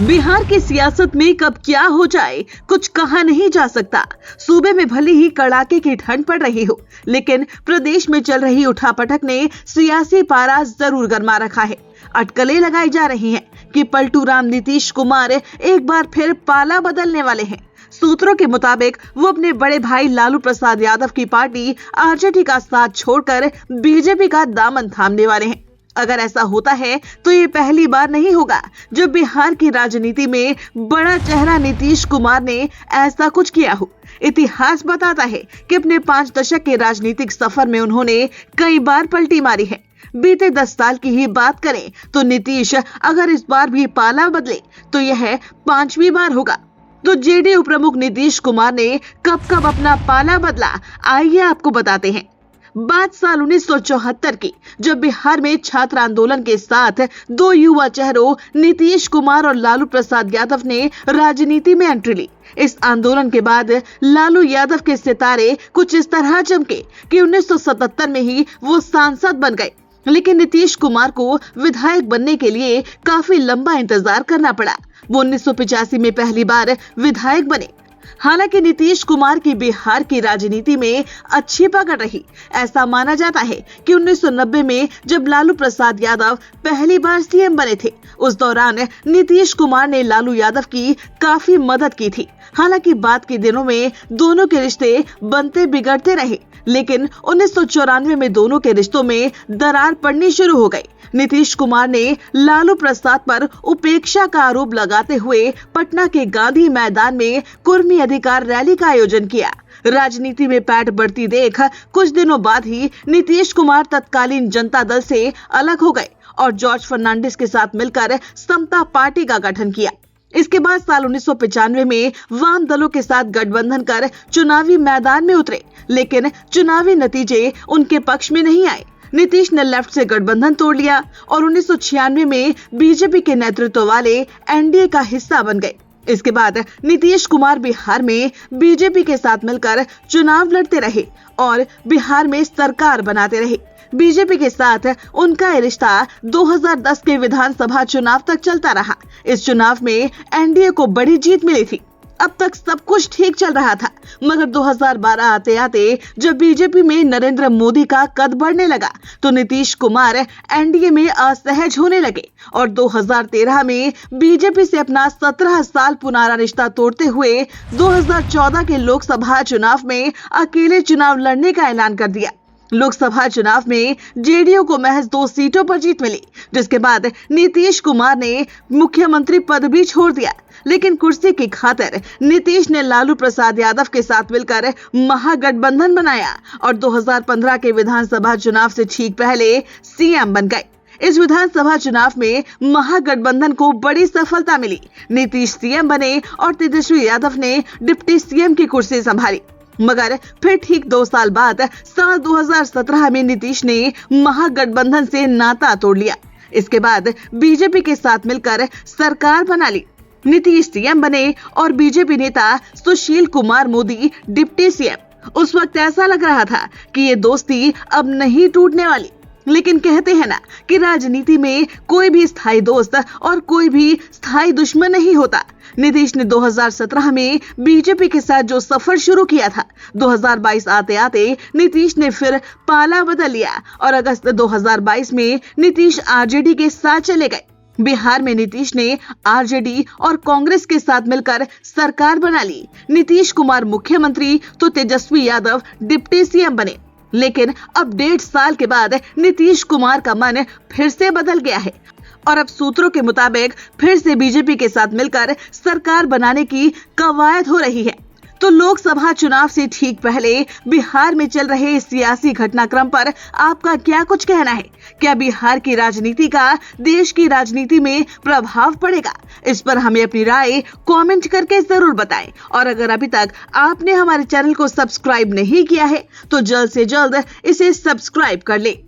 बिहार की सियासत में कब क्या हो जाए कुछ कहा नहीं जा सकता। सूबे में भले ही कड़ाके की ठंड पड़ रही हो, लेकिन प्रदेश में चल रही उठापटक ने सियासी पारा जरूर गरमा रखा है। अटकलें लगाई जा रही हैं कि पलटू राम नीतीश कुमार एक बार फिर पाला बदलने वाले हैं। सूत्रों के मुताबिक वो अपने बड़े भाई लालू प्रसाद यादव की पार्टी आरजेडी का साथ छोड़कर बीजेपी का दामन थामने वाले हैं। अगर ऐसा होता है तो ये पहली बार नहीं होगा जब बिहार की राजनीति में बड़ा चेहरा नीतीश कुमार ने ऐसा कुछ किया हो। इतिहास बताता है कि अपने 5 दशक के राजनीतिक सफर में उन्होंने कई बार पलटी मारी है। बीते 10 साल की ही बात करें तो नीतीश अगर इस बार भी पाला बदले तो यह 5वीं बार होगा। तो जेडीयू प्रमुख नीतीश कुमार ने कब अपना पाला बदला, आइए आपको बताते हैं। बात साल 1974 की, जब बिहार में छात्र आंदोलन के साथ 2 युवा चेहरों नीतीश कुमार और लालू प्रसाद यादव ने राजनीति में एंट्री ली। इस आंदोलन के बाद लालू यादव के सितारे कुछ इस तरह चमके कि 1977 में ही वो सांसद बन गए, लेकिन नीतीश कुमार को विधायक बनने के लिए काफी लंबा इंतजार करना पड़ा। वो 1985 में पहली बार विधायक बने। हालांकि नीतीश कुमार की बिहार की राजनीति में अच्छी पकड़ रही। ऐसा माना जाता है कि 1990 में जब लालू प्रसाद यादव पहली बार सीएम बने थे, उस दौरान नीतीश कुमार ने लालू यादव की काफी मदद की थी। हालांकि बाद के दिनों में दोनों के रिश्ते बनते बिगड़ते रहे, लेकिन 1994 में दोनों के रिश्तों में दरार पड़नी शुरू हो गई। नीतीश कुमार ने लालू प्रसाद पर उपेक्षा का आरोप लगाते हुए पटना के गांधी मैदान में कुर्मी अधिकार रैली का आयोजन किया। राजनीति में पैठ बढ़ती देख कुछ दिनों बाद ही नीतीश कुमार तत्कालीन जनता दल से अलग हो गए और जॉर्ज फर्नांडिस के साथ मिलकर समता पार्टी का गठन किया। इसके बाद साल 1995 में वाम दलों के साथ गठबंधन कर चुनावी मैदान में उतरे, लेकिन चुनावी नतीजे उनके पक्ष में नहीं आए। नीतीश ने लेफ्ट से गठबंधन तोड़ लिया और 1996 में बीजेपी के नेतृत्व वाले एनडीए का हिस्सा बन गए। इसके बाद नीतीश कुमार बिहार में बीजेपी के साथ मिलकर चुनाव लड़ते रहे और बिहार में सरकार बनाते रहे। बीजेपी के साथ उनका रिश्ता 2010 के विधानसभा चुनाव तक चलता रहा। इस चुनाव में एनडीए को बड़ी जीत मिली थी। अब तक सब कुछ ठीक चल रहा था, मगर 2012 आते आते जब बीजेपी में नरेंद्र मोदी का कद बढ़ने लगा तो नीतीश कुमार एनडीए में असहज होने लगे और 2013 में बीजेपी से अपना 17 साल पुराना रिश्ता तोड़ते हुए 2014 के लोकसभा चुनाव में अकेले चुनाव लड़ने का ऐलान कर दिया। लोकसभा चुनाव में जेडीयू को महज 2 सीटों पर जीत मिली, जिसके बाद नीतीश कुमार ने मुख्यमंत्री पद भी छोड़ दिया। लेकिन कुर्सी की खातिर नीतीश ने लालू प्रसाद यादव के साथ मिलकर महागठबंधन बनाया और 2015 के विधानसभा चुनाव से ठीक पहले सीएम बन गए। इस विधानसभा चुनाव में महागठबंधन को बड़ी सफलता मिली। नीतीश सीएम बने और तेजस्वी यादव ने डिप्टी सीएम की कुर्सी संभाली। मगर फिर ठीक 2 साल बाद साल 2017 में नीतीश ने महागठबंधन से नाता तोड़ लिया। इसके बाद बीजेपी के साथ मिलकर सरकार बना ली। नीतीश सीएम बने और बीजेपी नेता सुशील कुमार मोदी डिप्टी सीएम। उस वक्त ऐसा लग रहा था कि ये दोस्ती अब नहीं टूटने वाली, लेकिन कहते हैं ना कि राजनीति में कोई भी स्थायी दोस्त और कोई भी स्थायी दुश्मन नहीं होता। नीतीश ने 2017 में बीजेपी के साथ जो सफर शुरू किया था, 2022 आते आते नीतीश ने फिर पाला बदल लिया और अगस्त 2022 में नीतीश आरजेडी के साथ चले गए। बिहार में नीतीश ने आरजेडी और कांग्रेस के साथ मिलकर सरकार बना ली। नीतीश कुमार मुख्यमंत्री तो तेजस्वी यादव डिप्टी सीएम बने। लेकिन अब 1.5 साल के बाद नीतीश कुमार का मन फिर से बदल गया है और अब सूत्रों के मुताबिक फिर से बीजेपी के साथ मिलकर सरकार बनाने की कवायद हो रही है। तो लोकसभा चुनाव से ठीक पहले बिहार में चल रहे सियासी घटनाक्रम पर आपका क्या कुछ कहना है? क्या बिहार की राजनीति का देश की राजनीति में प्रभाव पड़ेगा? इस पर हमें अपनी राय कमेंट करके जरूर बताएं और अगर अभी तक आपने हमारे चैनल को सब्सक्राइब नहीं किया है तो जल्द से जल्द इसे सब्सक्राइब कर ले।